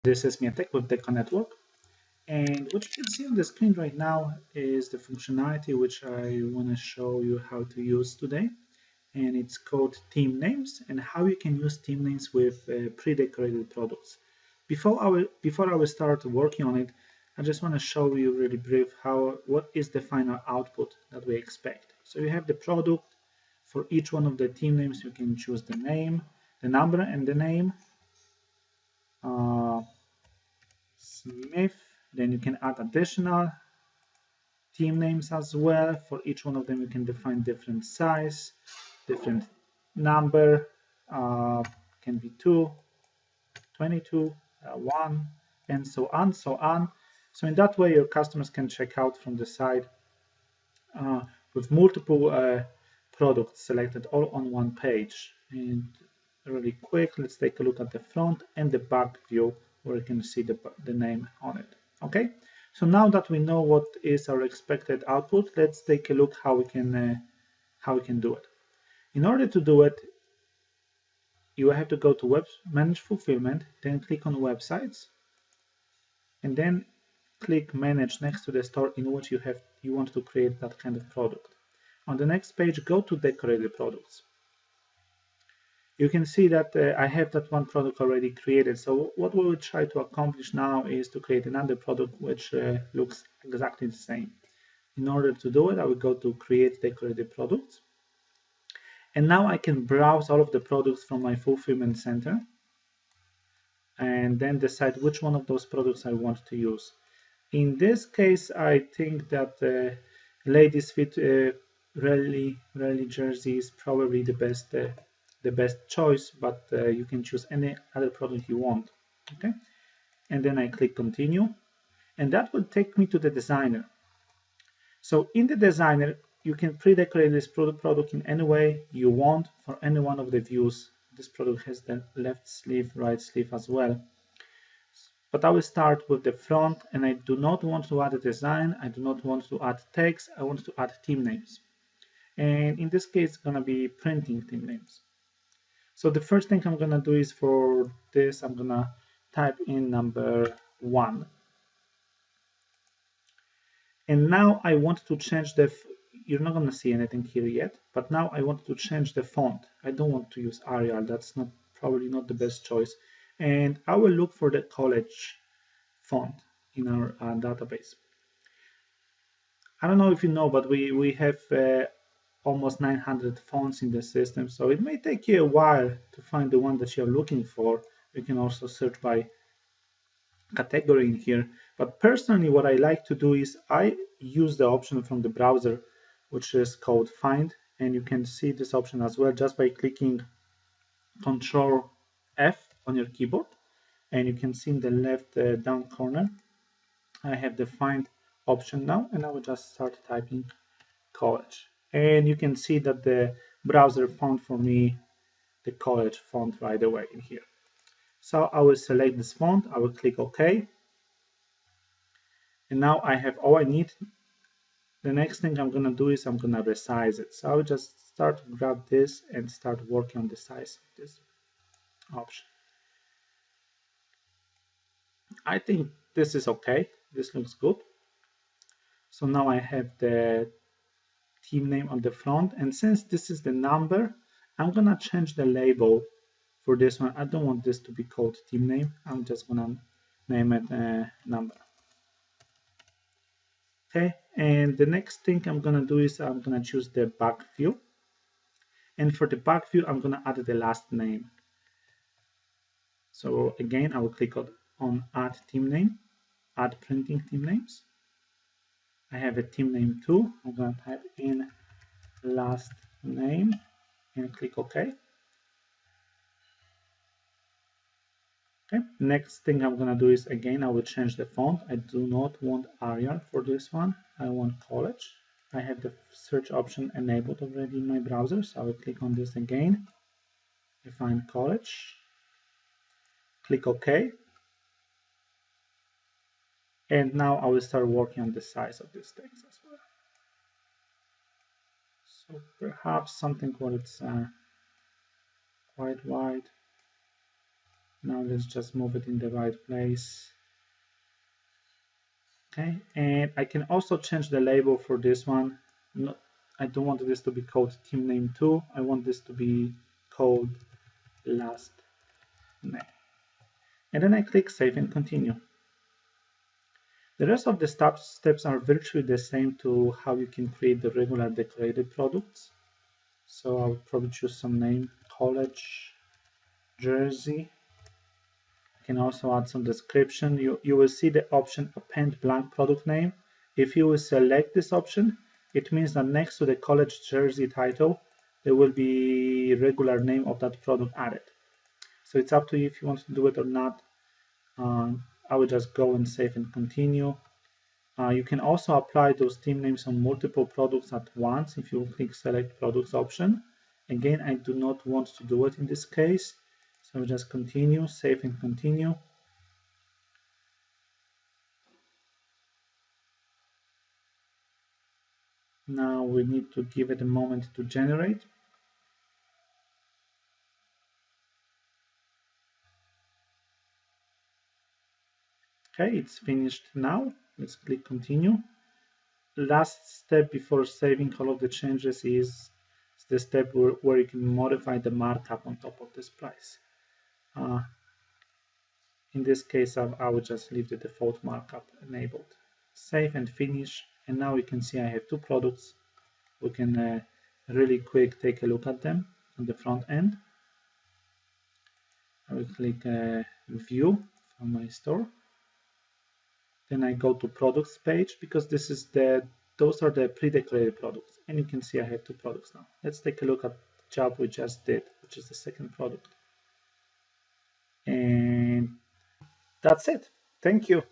This is Miatek with Deco Network, and what you can see on the screen right now is the functionality which I want to show you how to use today, and it's called theme names and how you can use theme names with pre-decorated products. Before I will start working on it, I just want to show you really brief what is the final output that we expect. So you have the product. For each one of the theme names, you can choose the name, the number, and the name. Smith. Then you can add additional theme names as well. For each one of them, you can define different size, different number, can be 2, 22, 1, and so on, so on. So in that way, your customers can check out from the site uh, with multiple products selected all on one page. And really quick, let's take a look at the front and the back view where you can see the name on it. Okay, so now that we know what is our expected output, let's take a look how we can do it. In order to do it, you have to go to Manage Fulfillment, then click on Websites, and then click Manage next to the store in which you want to create that kind of product. On the next page, go to Decorated Products. You can see that I have that one product already created. So what we will try to accomplish now is to create another product which looks exactly the same. In order to do it, I will go to Create Decorated Products. And now I can browse all of the products from my fulfillment center and then decide which one of those products I want to use. In this case, I think that ladies fit rally jersey is probably the best choice, but you can choose any other product you want. Okay, and then I click continue, and that will take me to the designer. So in the designer, you can pre-decorate this product in any way you want for any one of the views. This product has the left sleeve, right sleeve as well. But I will start with the front, and I do not want to add a design. I do not want to add text. I want to add theme names. And in this case, it's going to be printing theme names. So the first thing I'm going to do is for this, I'm going to type in number 1. And now I want to change you're not going to see anything here yet, but now I want to change the font. I don't want to use Arial. That's probably not the best choice. And I will look for the college font in our database. I don't know if you know, but we have almost 900 fonts in the system, so it may take you a while to find the one that you're looking for. You can also search by category in here, but personally what I like to do is I use the option from the browser which is called Find, and you can see this option as well just by clicking Ctrl F on your keyboard, and you can see in the left down corner I have the Find option now, and I will just start typing college, and you can see that the browser found for me the college font right away in here. So I will select this font, I will click OK, and now I have all I need. The next thing I'm going to do is I'm going to resize it. So I will just start to grab this and start working on the size of this option. I think this is okay. This looks good. So now I have the team name on the front, and since this is the number, I'm going to change the label for this one. I don't want this to be called team name. I'm just going to name it number. Okay, and the next thing I'm going to do is I'm going to choose the back view. And for the back view, I'm going to add the last name. So again, I will click on Add Team Name, Add Printing Team Names. I have a team name too. I'm going to type in last name and click OK. Okay. Next thing I'm going to do is again, I will change the font. I do not want Arial for this one. I want college. I have the search option enabled already in my browser, so I will click on this again. Define college. Click OK. And now I will start working on the size of this text as well. So perhaps something where it's quite wide. Now let's just move it in the right place. Okay, and I can also change the label for this one. No, I don't want this to be called team name 2. I want this to be called last name. And then I click save and continue. The rest of the steps are virtually the same to how you can create the regular decorated products. So I'll probably choose some name, college jersey. You can also add some description. You will see the option append blank product name. If you will select this option, it means that next to the college jersey title, there will be regular name of that product added. So it's up to you if you want to do it or not. I will just go and save and continue. You can also apply those team names on multiple products at once if you click select products option. Again, I do not want to do it in this case. So just continue, save and continue. Now we need to give it a moment to generate. Okay, it's finished now. Let's click continue. Last step before saving all of the changes is the step where you can modify the markup on top of this price. In this case, I would just leave the default markup enabled. Save and finish. And now we can see I have two products. We can really quick take a look at them on the front end. I will click view from my store. Then I go to products page because those are the pre-decorated products. And you can see I have two products now. Let's take a look at the job we just did, which is the second product. And that's it. Thank you.